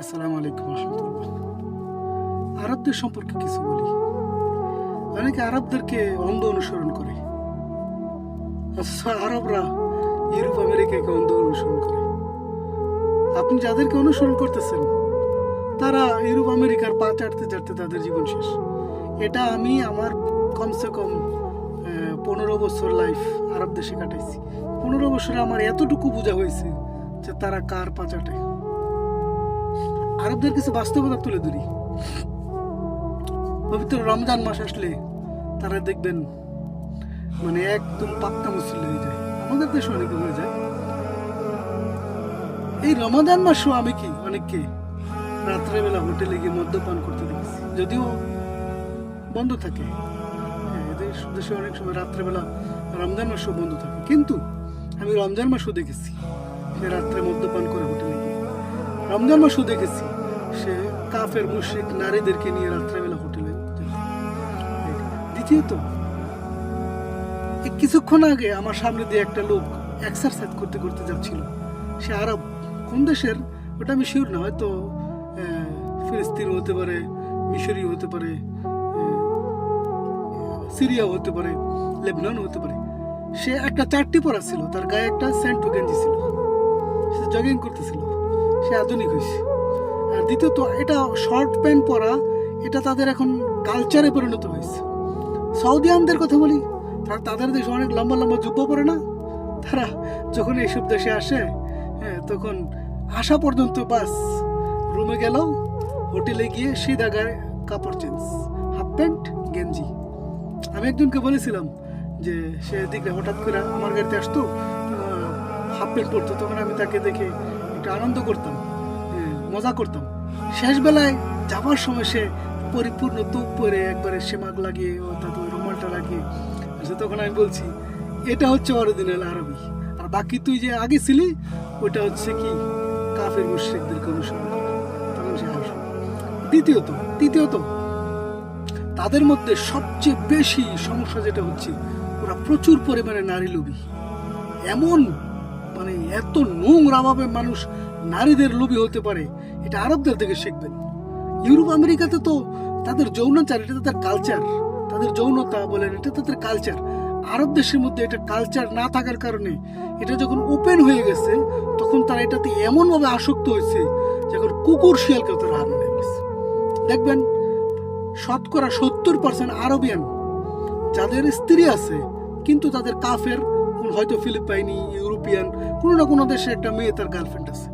আসসালামু আলাইকুম রহমতুল্লাহ। আরবদের সম্পর্কে কিছু বলি। অনেকে আরবদেরকে অন্ধ অনুসরণ করে, অথচ আরবরা ইউরোপ আমেরিকাকে অন্ধ অনুসরণ করে। আপনি যাদেরকে অনুসরণ করতেছেন তারা ইউরোপ আমেরিকার পা চাটতে চাটতে তাদের জীবন শেষ। এটা আমি আমার কমসে কম 15 বছর লাইফ আরব দেশে কাটাইছি। 15 বছরে আমার এতটুকু বোঝা হয়েছে যে তারা কার পা চাটে। আরবদের কিছু বাস্তবতা তুলে ধরি। পবিত্র রমজান মাস আসলে তারা দেখবেন মানে একদম পাক্কা মুসল্লি হয়ে যায়। আমাদের দেশে অনেকে হয়ে যায়। এই রমাদান মাসও আমি কি অনেককে রাত্রেবেলা হোটেলে গিয়ে মদ্যপান করতে দেখেছি, যদিও বন্ধ থাকে। দেশে অনেক সময় রাত্রেবেলা রমজান মাসও বন্ধ থাকে, কিন্তু আমি রমজান মাসও দেখেছি সে রাত্রে মদ্যপান করে হোটেলে গিয়ে। রমজান মাসও দেখেছি সে কাফের মুশরিক নারীদেরকে নিয়ে রাত্রেবেলা হোটেলে। দ্বিতীয়ত, কিছুক্ষণ আগে আমার সামনে দিয়ে একটা লোক এক্সারসাইজ করতে করতে যাচ্ছিল। সে আরব, কোন দেশের ওটা আমি শিওর না, হয়তো ফিলিস্তিন হতে পারে, মিশরীয় হতে পারে, সিরিয়া হতে পারে, লেবনান হতে পারে। সে একটা চারটি পরা ছিল, তার গায়ে একটা স্যান্টো গেঞ্জি ছিল, সে জগিং করতেছিল। সে আধুনিক হয়েছে। আর দ্বিতীয়ত, এটা শর্ট প্যান্ট পরা, এটা তাদের এখন কালচারে পরিণত হয়েছে। সৌদিয়ানদের কথা বলি, তাদের দেশে অনেক লম্বা লম্বা জুব্বা পরে না। তারা যখন এইসব দেশে আসে, তখন আসা পর্যন্ত বাস রুমে গেল, হোটেলে গিয়ে সিধা গায়ে কাপড় চেঞ্জ, হাফ প্যান্ট গেঞ্জি। আমি একজনকে বলেছিলাম যে সে দিকে হঠাৎ করে আমার গাড়িতে আসতো, হাফ প্যান্ট পরতো, তখন আমি তাকে দেখে একটু আনন্দ করতাম, মজা করতাম। শেষ বেলায় যাওয়ার সময় সে পরিপূর্ণ তুপ পরে একবারে সেমাক লাগিয়ে অর্থাৎ ওই রুমালটা লাগিয়ে, তখন আমি বলছি এটা হচ্ছে অরিজিনাল আরবি, আর বাকি তুই যে আগে ছিলি ওটা হচ্ছে কি কাফের মুশরিকদেরকে অনুসরণ করা। তখন সে হাসে। তৃতীয়ত, তাদের মধ্যে সবচেয়ে বেশি সমস্যা যেটা হচ্ছে, ওরা প্রচুর পরিমাণে নারী লোভী। এমন মানে এত নোংরাভাবে মানুষ নারীদের লোভী হতে পারে, এটা আরবদের থেকে শিখবেন। ইউরোপ আমেরিকাতে তো তাদের যৌনাচার, এটা তাদের কালচার, তাদের যৌনতা বলেন, এটা তাদের কালচার। আরব দেশের মধ্যে এটা কালচার না থাকার কারণে এটা যখন ওপেন হয়ে গেছে, তখন তারা এটাতে এমনভাবে আসক্ত হয়েছে যখন কুকুর শিয়ালকেও তারা হার মেনে গেছে। দেখবেন 70% আরবিয়ান যাদের স্ত্রী আছে, কিন্তু তাদের কাফের, হয়তো ফিলিপাইনি, ইউরোপিয়ান, কোনো না কোনো দেশে একটা মেয়ে তার গার্লফ্রেন্ড আছে।